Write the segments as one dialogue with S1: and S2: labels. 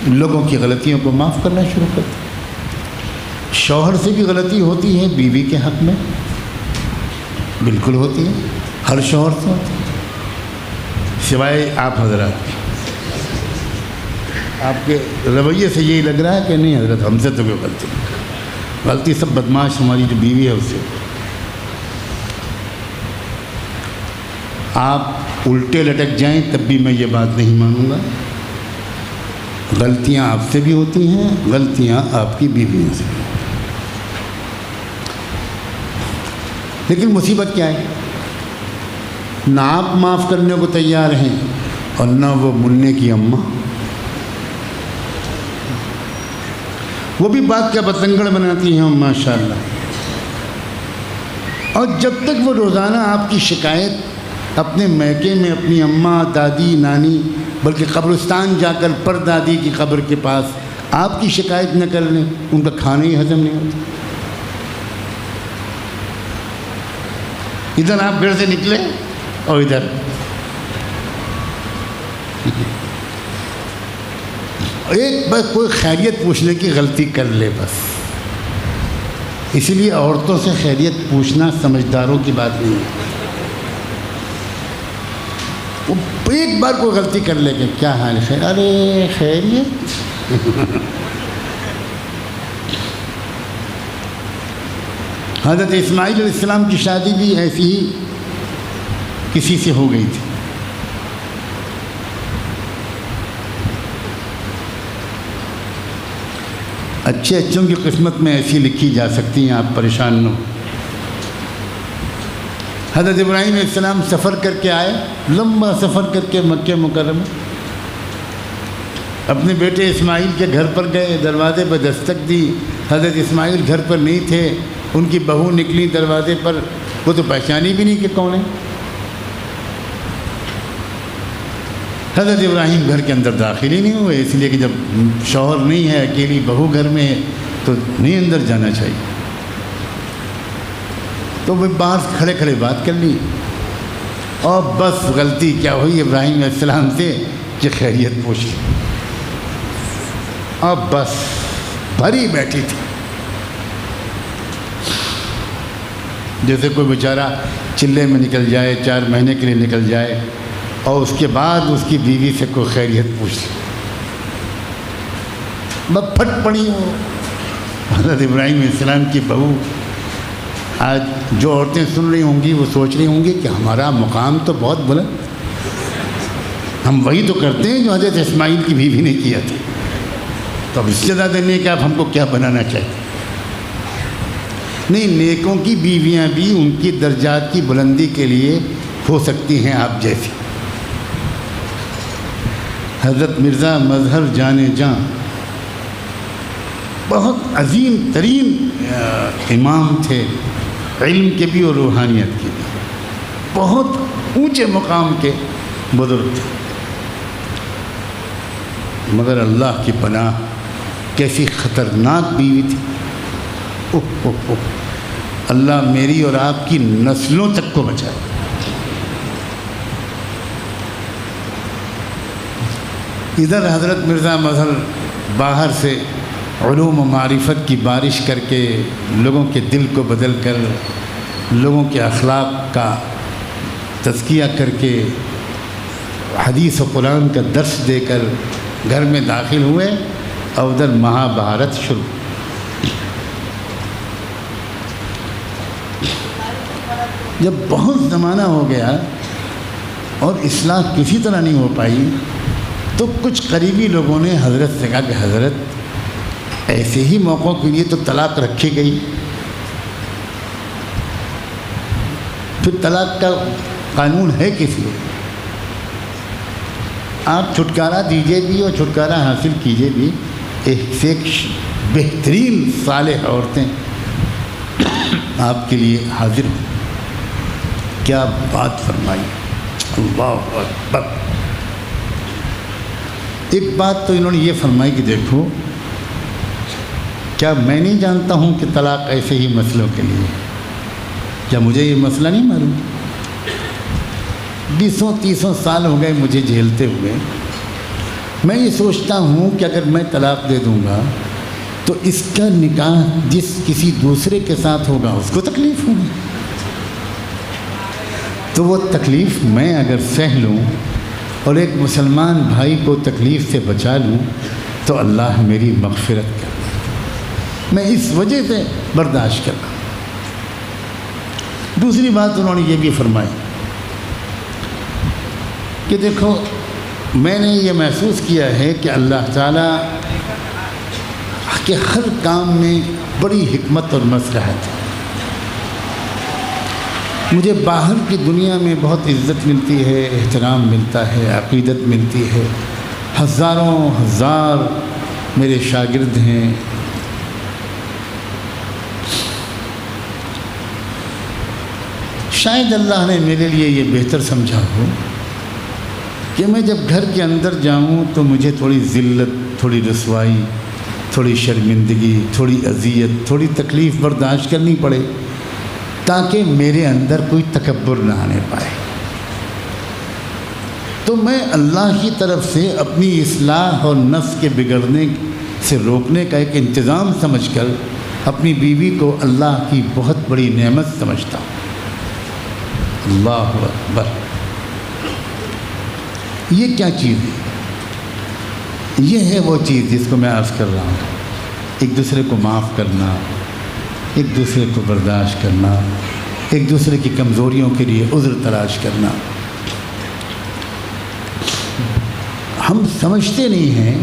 S1: لوگوں کی غلطیوں کو معاف کرنا شروع کرتے ہیں۔ شوہر سے بھی غلطی ہوتی ہے بیوی کے حق میں، بالکل ہوتی ہے، ہر شوہر سے ہوتی ہے، سوائے آپ حضرات کی۔ آپ کے رویے سے یہی لگ رہا ہے کہ نہیں حضرت ہم سے تو کوئی غلطی نہیں، غلطی سب بدماش ہماری جو بیوی ہے اس سے۔ آپ الٹے لٹک جائیں تب بھی میں یہ بات نہیں مانوں گا، غلطیاں آپ سے بھی ہوتی ہیں، غلطیاں آپ کی بیویوں سے بھی۔ لیکن مصیبت کیا ہے، نہ آپ معاف کرنے کو تیار ہیں اور نہ وہ منع کی اماں، وہ بھی بات کا بتنگڑ بناتی ہیں ماشاءاللہ۔ اور جب تک وہ روزانہ آپ کی شکایت اپنے میکے میں اپنی اماں، دادی، نانی، بلکہ قبرستان جا کر پردادی کی قبر کے پاس آپ کی شکایت نہ کر لیں، ان کا کھانا ہی ہضم نہیں ہوتا۔ ادھر آپ گھر سے نکلے اور ادھر ایک بار کوئی خیریت پوچھنے کی غلطی کر لے بس۔ اسی لیے عورتوں سے خیریت پوچھنا سمجھداروں کی بات نہیں ہے۔ وہ ایک بار کوئی غلطی کر لے کہ کیا حال ہے، ارے خیریت۔ حضرت اسماعیل علیہ السلام کی شادی بھی ایسی ہی کسی سے ہو گئی تھی۔ اچھے اچھوں کی قسمت میں ایسی لکھی جا سکتی ہیں، آپ پریشان نہ ہو۔ حضرت ابراہیم علیہ السلام سفر کر کے آئے، لمبا سفر کر کے مکہ مکرمہ، اپنے بیٹے اسماعیل کے گھر پر گئے، دروازے پر دستک دی، حضرت اسماعیل گھر پر نہیں تھے، ان کی بہو نکلی دروازے پر، وہ تو پہچانی بھی نہیں کہ کون ہے۔ حضرت ابراہیم گھر کے اندر داخل ہی نہیں ہوئے، اس لیے کہ جب شوہر نہیں ہے، اکیلی بہو گھر میں ہے تو نہیں اندر جانا چاہیے۔ تو وہ باہر کھڑے کھڑے بات کر لی، اور بس غلطی کیا ہوئی ابراہیم علیہ السلام سے کہ خیریت پوچھ لی، اور بس بھری بیٹھی تھی۔ جیسے کوئی بیچارہ چلے میں نکل جائے، 4 مہینے کے لیے نکل جائے، اور اس کے بعد اس کی بیوی سے کوئی خیریت پوچھ لی، بس پھٹ پڑی ہو۔ حضرت ابراہیم علیہ السلام کی بہو، آج جو عورتیں سن رہی ہوں گی وہ سوچ رہی ہوں گی کہ ہمارا مقام تو بہت بلند، ہم وہی تو کرتے ہیں جو حضرت اسماعیل کی بیوی نے کیا تھا، تو اب اس سے زیادہ نہیں کہ آپ ہم کو کیا بنانا چاہتے۔ نہیں، نیکوں کی بیویاں بھی ان کی درجات کی بلندی کے لیے ہو سکتی ہیں آپ جیسی۔ حضرت مرزا مظہر جان جاں بہت عظیم ترین امام تھے، علم کے بھی اور روحانیت کے بھی، بہت اونچے مقام کے بزرگ تھے، مگر اللہ کی پناہ کیسی خطرناک بیوی تھی۔ اللہ میری اور آپ کی نسلوں تک کو بچائے۔ ادھر حضرت مرزا مظہر باہر سے علوم و معرفت کی بارش کر کے لوگوں کے دل کو بدل کر، لوگوں کے اخلاق کا تزکیہ کر کے، حدیث و قرآن کا درس دے کر گھر میں داخل ہوئے، اور ادھر مہابھارت شروع۔ جب بہت زمانہ ہو گیا اور اصلاح کسی طرح نہیں ہو پائی، تو کچھ قریبی لوگوں نے حضرت سے کہا کہ حضرت ایسے ہی موقعوں کے لیے تو طلاق رکھی گئی، پھر طلاق کا قانون ہے کس لیے؟ آپ چھٹکارا دیجیے بھی اور چھٹکارا حاصل کیجیے بھی، ایک سے ایک بہترین صالح عورتیں آپ کے لیے حاضر ہوں۔ کیا بات فرمائی، اللہ اکبر۔ ایک بات تو انہوں نے یہ فرمائی کہ دیکھو، کیا میں نہیں جانتا ہوں کہ طلاق ایسے ہی مسئلوں کے لیے؟ کیا مجھے یہ مسئلہ نہیں معلوم؟ 20-30 سال ہو گئے مجھے جھیلتے ہوئے، میں یہ سوچتا ہوں کہ اگر میں طلاق دے دوں گا تو اس کا نکاح جس کسی دوسرے کے ساتھ ہوگا اس کو تکلیف ہوگی، تو وہ تکلیف میں اگر سہ لوں اور ایک مسلمان بھائی کو تکلیف سے بچا لوں تو اللہ میری مغفرت کر، میں اس وجہ سے برداشت کرتا ہوں۔ دوسری بات انہوں نے یہ بھی فرمائی کہ دیکھو میں نے یہ محسوس کیا ہے کہ اللہ تعالیٰ کے ہر کام میں بڑی حکمت اور مصلحت ہے۔ مجھے باہر کی دنیا میں بہت عزت ملتی ہے، احترام ملتا ہے، عقیدت ملتی ہے، ہزاروں ہزار میرے شاگرد ہیں، شاید اللہ نے میرے لیے یہ بہتر سمجھا ہو کہ میں جب گھر کے اندر جاؤں تو مجھے تھوڑی ذلت، تھوڑی رسوائی، تھوڑی شرمندگی، تھوڑی اذیت، تھوڑی تکلیف برداشت کرنی پڑے تاکہ میرے اندر کوئی تکبر نہ آنے پائے۔ تو میں اللہ کی طرف سے اپنی اصلاح اور نفس کے بگڑنے سے روکنے کا ایک انتظام سمجھ کر اپنی بیوی کو اللہ کی بہت بڑی نعمت سمجھتا ہوں۔ اللہ اکبر! یہ کیا چیز ہے؟ یہ ہے وہ چیز جس کو میں عرض کر رہا ہوں، ایک دوسرے کو معاف کرنا، ایک دوسرے کو برداشت کرنا، ایک دوسرے کی کمزوریوں کے لیے عذر تلاش کرنا۔ ہم سمجھتے نہیں ہیں۔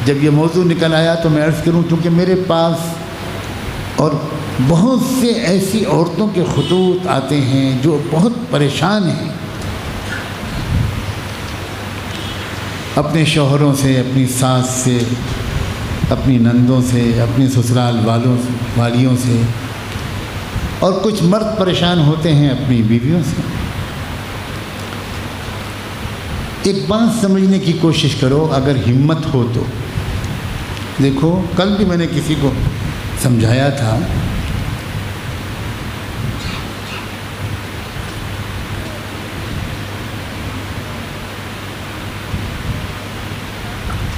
S1: جب یہ موضوع نکل آیا تو میں عرض کروں، کیونکہ میرے پاس اور بہت سے ایسی عورتوں کے خطوط آتے ہیں جو بہت پریشان ہیں اپنے شوہروں سے، اپنی ساس سے، اپنی نندوں سے، اپنے سسرال والیوں سے، اور کچھ مرد پریشان ہوتے ہیں اپنی بیویوں سے۔ ایک بات سمجھنے کی کوشش کرو اگر ہمت ہو تو۔ دیکھو کل بھی میں نے کسی کو سمجھایا تھا،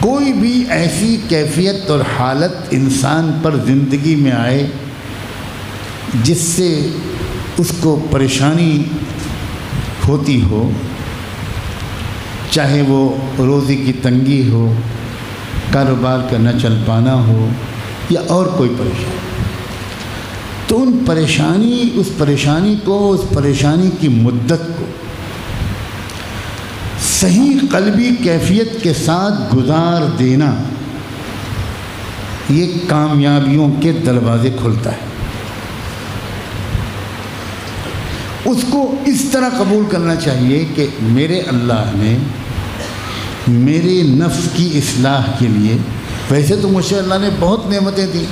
S1: کوئی بھی ایسی کیفیت اور حالت انسان پر زندگی میں آئے جس سے اس کو پریشانی ہوتی ہو، چاہے وہ روزی کی تنگی ہو، کاروبار کا نہ چل پانا ہو، یا اور کوئی پریشانی، تو اس پریشانی کی مدت کو صحیح قلبی کیفیت کے ساتھ گزار دینا، یہ کامیابیوں کے دروازے کھلتا ہے۔ اس کو اس طرح قبول کرنا چاہیے کہ میرے اللہ نے میرے نفس کی اصلاح کے لیے، ویسے تو مجھے اللہ نے بہت نعمتیں دی،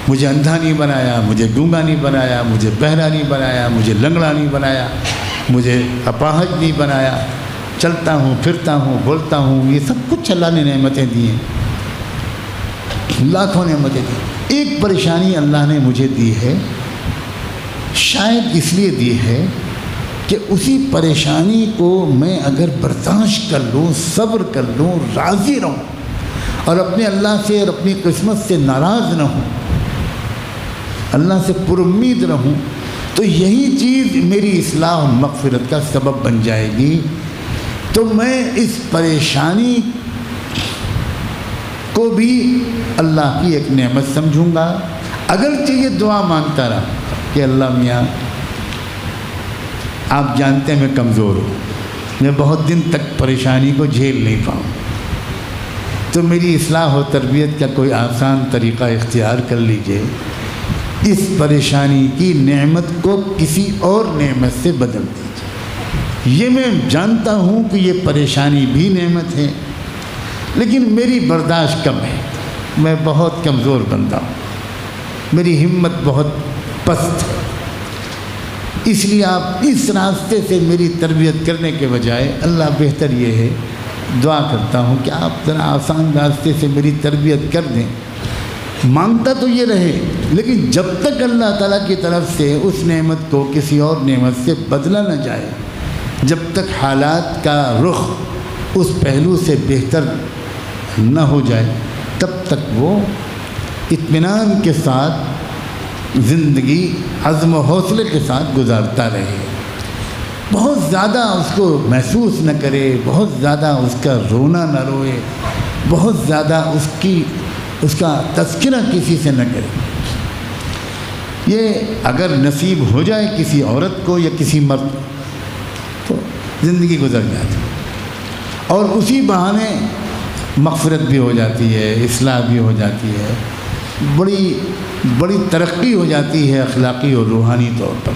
S1: مجھے اندھا نہیں بنایا، مجھے گونگا نہیں بنایا، مجھے بہرا نہیں بنایا، مجھے لنگڑا نہیں بنایا، مجھے اپاہج نہیں بنایا، چلتا ہوں، پھرتا ہوں، بولتا ہوں، یہ سب کچھ اللہ نے نعمتیں دی ہیں، لاکھوں نعمتیں دی۔ ایک پریشانی اللہ نے مجھے دی ہے، شاید اس لیے دی ہے کہ اسی پریشانی کو میں اگر برداشت کر لوں، صبر کر لوں، راضی رہوں اور اپنے اللہ سے اور اپنی قسمت سے ناراض نہ ہوں، اللہ سے پر امید رہوں، تو یہی چیز میری اصلاح و مغفرت کا سبب بن جائے گی۔ تو میں اس پریشانی کو بھی اللہ کی ایک نعمت سمجھوں گا، اگرچہ یہ دعا مانگتا رہا کہ اللہ میاں آپ جانتے ہیں میں کمزور ہوں، میں بہت دن تک پریشانی کو جھیل نہیں پاؤں، تو میری اصلاح و تربیت کا کوئی آسان طریقہ اختیار کر لیجئے، اس پریشانی کی نعمت کو کسی اور نعمت سے بدل دیجئے۔ یہ میں جانتا ہوں کہ یہ پریشانی بھی نعمت ہے، لیکن میری برداشت کم ہے، میں بہت کمزور بندہ ہوں، میری ہمت بہت پست ہے، اس لیے آپ اس راستے سے میری تربیت کرنے کے بجائے، اللہ بہتر یہ ہے، دعا کرتا ہوں کہ آپ ذرا آسان راستے سے میری تربیت کر دیں۔ مانگتا تو یہ رہے، لیکن جب تک اللہ تعالیٰ کی طرف سے اس نعمت کو کسی اور نعمت سے بدلا نہ جائے، جب تک حالات کا رخ اس پہلو سے بہتر نہ ہو جائے تب تک وہ اطمینان کے ساتھ زندگی عزم و حوصلے کے ساتھ گزارتا رہے، بہت زیادہ اس کو محسوس نہ کرے، بہت زیادہ اس کا رونا نہ روئے، بہت زیادہ اس کا تذکرہ کسی سے نہ کرے۔ یہ اگر نصیب ہو جائے کسی عورت کو یا کسی مرد تو زندگی گزر جاتی ہے، اور اسی بہانے مغفرت بھی ہو جاتی ہے، اصلاح بھی ہو جاتی ہے، بڑی ترقی ہو جاتی ہے اخلاقی اور روحانی طور پر۔